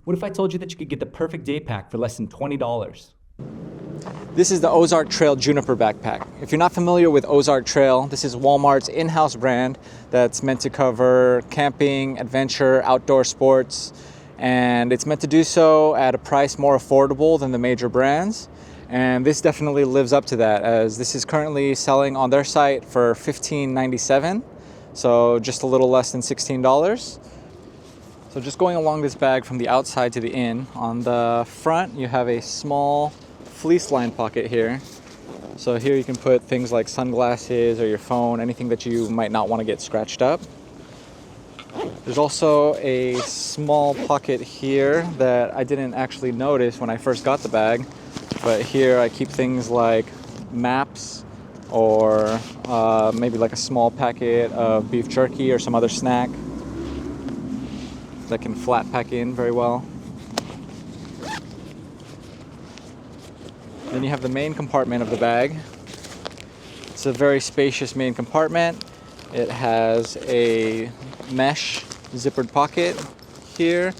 What if I told you that you could get the perfect day pack for less than $20? This is the Ozark Trail Juniper backpack. If you're not familiar with Ozark Trail, this is Walmart's in-house brand that's meant to cover camping, adventure, outdoor sports, and it's meant to do so at a price more affordable than the major brands. And this definitely lives up to that, as this is currently selling on their site for $15.97, so just a little less than $16. So just going along this bag from the outside to the in, on the front you have a small fleece lined pocket here. So here you can put things like sunglasses or your phone, anything that you might not want to get scratched up. There's also a small pocket here that I didn't actually notice when I first got the bag, but here I keep things like maps or maybe like a small packet of beef jerky or some other snack that can flat pack in very well. Then you have the main compartment of the bag. It's a very spacious main compartment. It has a mesh zippered pocket here,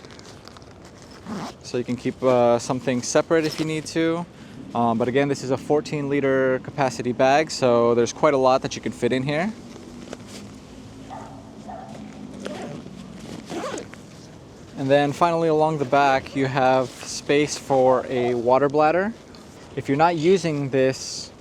so you can keep something separate if you need to. But again, this is a 14-liter capacity bag, so there's quite a lot that you can fit in here. And then finally along the back, you have space for a water bladder. If you're not using this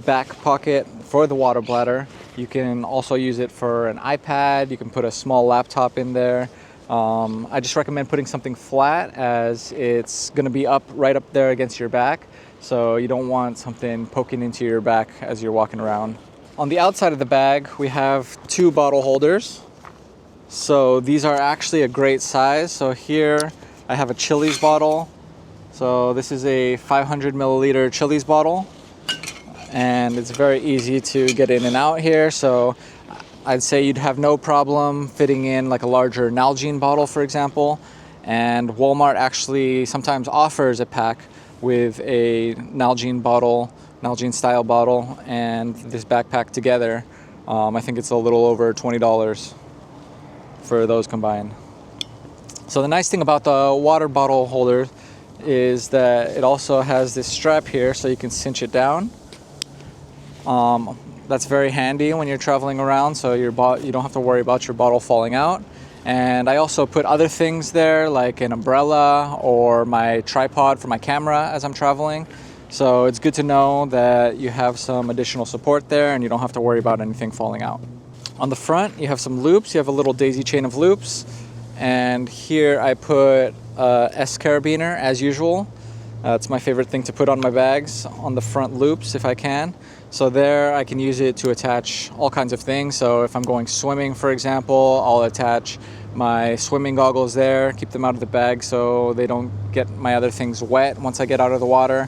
back pocket for the water bladder, you can also use it for an iPad. You can put a small laptop in there. I just recommend putting something flat, as it's going to be right up there against your back. So you don't want something poking into your back as you're walking around. On the outside of the bag, we have two bottle holders. So these are actually a great size. So here I have a Chili's bottle. So this is a 500 milliliter Chili's bottle, and it's very easy to get in and out here. So I'd say you'd have no problem fitting in like a larger Nalgene bottle, for example. And Walmart actually sometimes offers a pack with a Nalgene bottle, Nalgene style bottle, and this backpack together. I think it's a little over $20 for those combined. So the nice thing about the water bottle holder is that it also has this strap here, so you can cinch it down. That's very handy when you're traveling around, so you don't have to worry about your bottle falling out. And I also put other things there, like an umbrella or my tripod for my camera as I'm traveling. So it's good to know that you have some additional support there and you don't have to worry about anything falling out. On the front, you have some loops. You have a little daisy chain of loops. And here I put a S carabiner, as usual. It's my favorite thing to put on my bags, on the front loops if I can. So there I can use it to attach all kinds of things. So if I'm going swimming, for example, I'll attach my swimming goggles there, keep them out of the bag so they don't get my other things wet once I get out of the water.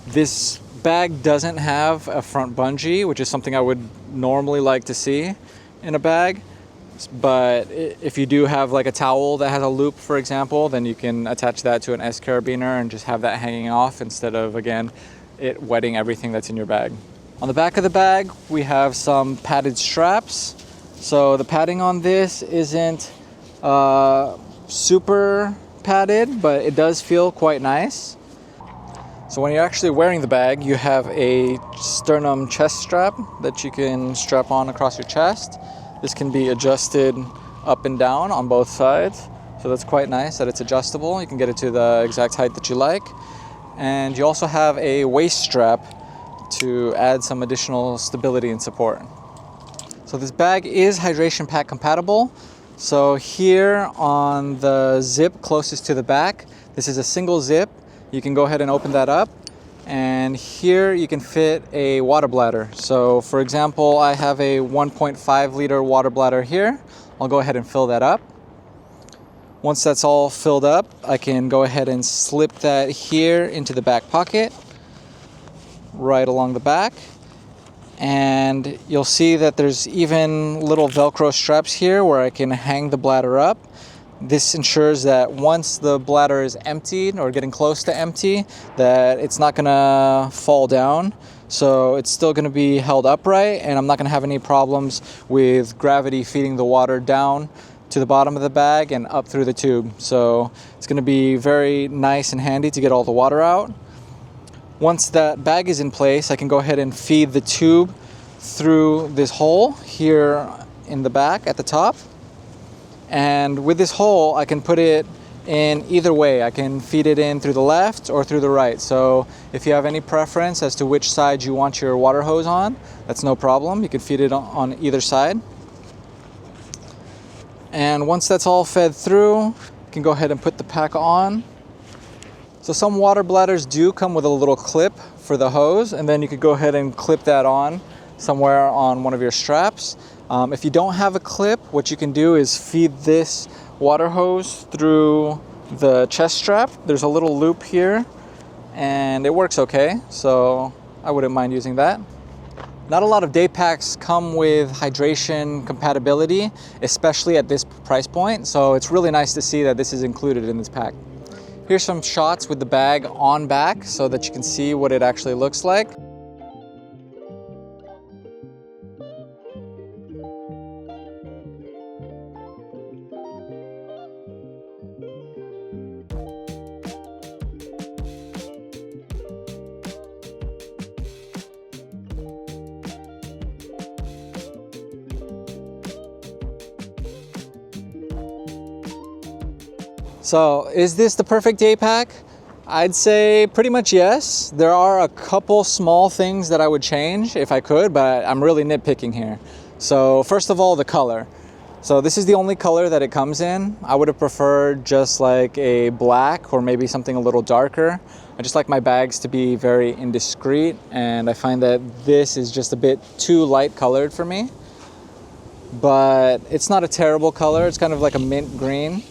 This bag doesn't have a front bungee, which is something I would normally like to see in a bag. But if you do have like a towel that has a loop, for example, then you can attach that to an S carabiner and just have that hanging off instead of, again, it wetting everything that's in your bag. On the back of the bag, we have some padded straps. So the padding on this isn't super padded, but it does feel quite nice. So when you're actually wearing the bag, you have a sternum chest strap that you can strap on across your chest. This can be adjusted up and down on both sides. So that's quite nice that it's adjustable. You can get it to the exact height that you like. And you also have a waist strap to add some additional stability and support. So this bag is hydration pack compatible. So here on the zip closest to the back, this is a single zip. You can go ahead and open that up, and here you can fit a water bladder. So for example, I have a 1.5 liter water bladder here. I'll go ahead and fill that up. Once that's all filled up, I can go ahead and slip that here into the back pocket, right along the back. And you'll see that there's even little Velcro straps here where I can hang the bladder up. This ensures that once the bladder is emptied or getting close to empty, that it's not gonna fall down. So it's still gonna be held upright, and I'm not gonna have any problems with gravity feeding the water down to the bottom of the bag and up through the tube. So it's going to be very nice and handy to get all the water out. Once that bag is in place, I can go ahead and feed the tube through this hole here in the back at the top. And with this hole, I can put it in either way. I can feed it in through the left or through the right. So if you have any preference as to which side you want your water hose on, that's no problem. You can feed it on either side. And once that's all fed through, you can go ahead and put the pack on. So some water bladders do come with a little clip for the hose, and then you could go ahead and clip that on somewhere on one of your straps. If you don't have a clip, what you can do is feed this water hose through the chest strap. There's a little loop here and it works okay, so I wouldn't mind using that. Not a lot of day packs come with hydration compatibility, especially at this price point, so it's really nice to see that this is included in this pack. Here's some shots with the bag on back so that you can see what it actually looks like. So is this the perfect day pack? I'd say pretty much yes. There are a couple small things that I would change if I could, but I'm really nitpicking here. So first of all, the color. So this is the only color that it comes in. I would have preferred just like a black or maybe something a little darker. I just like my bags to be very indiscreet, and I find that this is just a bit too light colored for me. But it's not a terrible color. It's kind of like a mint green.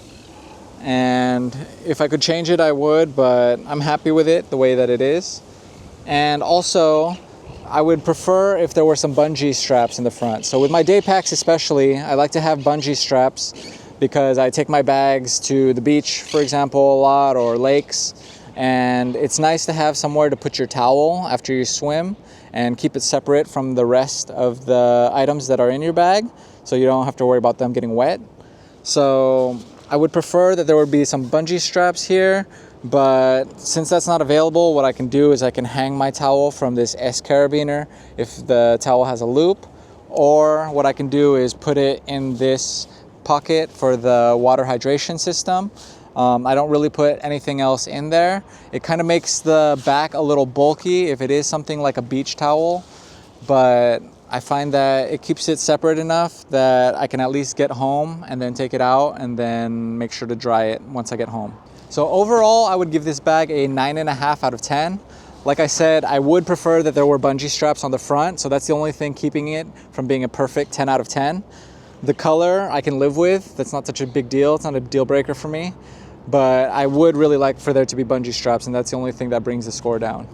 And if I could change it, I would, but I'm happy with it the way that it is. And also, I would prefer if there were some bungee straps in the front. So with my day packs especially, I like to have bungee straps because I take my bags to the beach, for example, a lot, or lakes. And it's nice to have somewhere to put your towel after you swim and keep it separate from the rest of the items that are in your bag, so you don't have to worry about them getting wet. So I would prefer that there would be some bungee straps here, but since that's not available, what I can do is I can hang my towel from this S carabiner if the towel has a loop, or what I can do is put it in this pocket for the water hydration system. I don't really put anything else in there. It kind of makes the back a little bulky if it is something like a beach towel, but I find that it keeps it separate enough that I can at least get home and then take it out and then make sure to dry it once I get home. So overall, I would give this bag a 9.5 out of 10. Like I said, I would prefer that there were bungee straps on the front, so that's the only thing keeping it from being a perfect 10 out of 10. The color I can live with. That's not such a big deal. It's not a deal breaker for me. But I would really like for there to be bungee straps, and that's the only thing that brings the score down.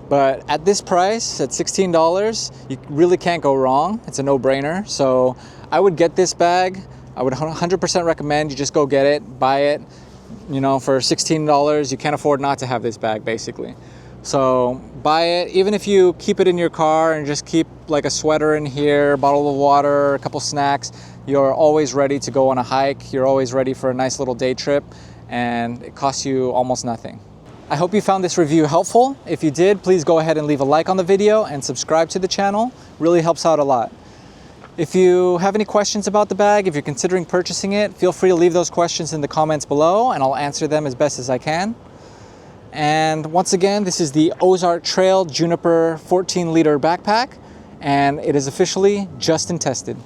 But at this price, at $16, you really can't go wrong. It's a no-brainer. So I would get this bag. I would 100% recommend you just go get it, buy it. You know, for $16, you can't afford not to have this bag, basically. So buy it. Even if you keep it in your car and just keep like a sweater in here, a bottle of water, a couple snacks, you're always ready to go on a hike. You're always ready for a nice little day trip, and it costs you almost nothing. I hope you found this review helpful. If you did, please go ahead and leave a like on the video and subscribe to the channel. Really helps out a lot. If you have any questions about the bag, if you're considering purchasing it, feel free to leave those questions in the comments below and I'll answer them as best as I can. And once again, this is the Ozark Trail Juniper 14-liter backpack, and it is officially Justin tested.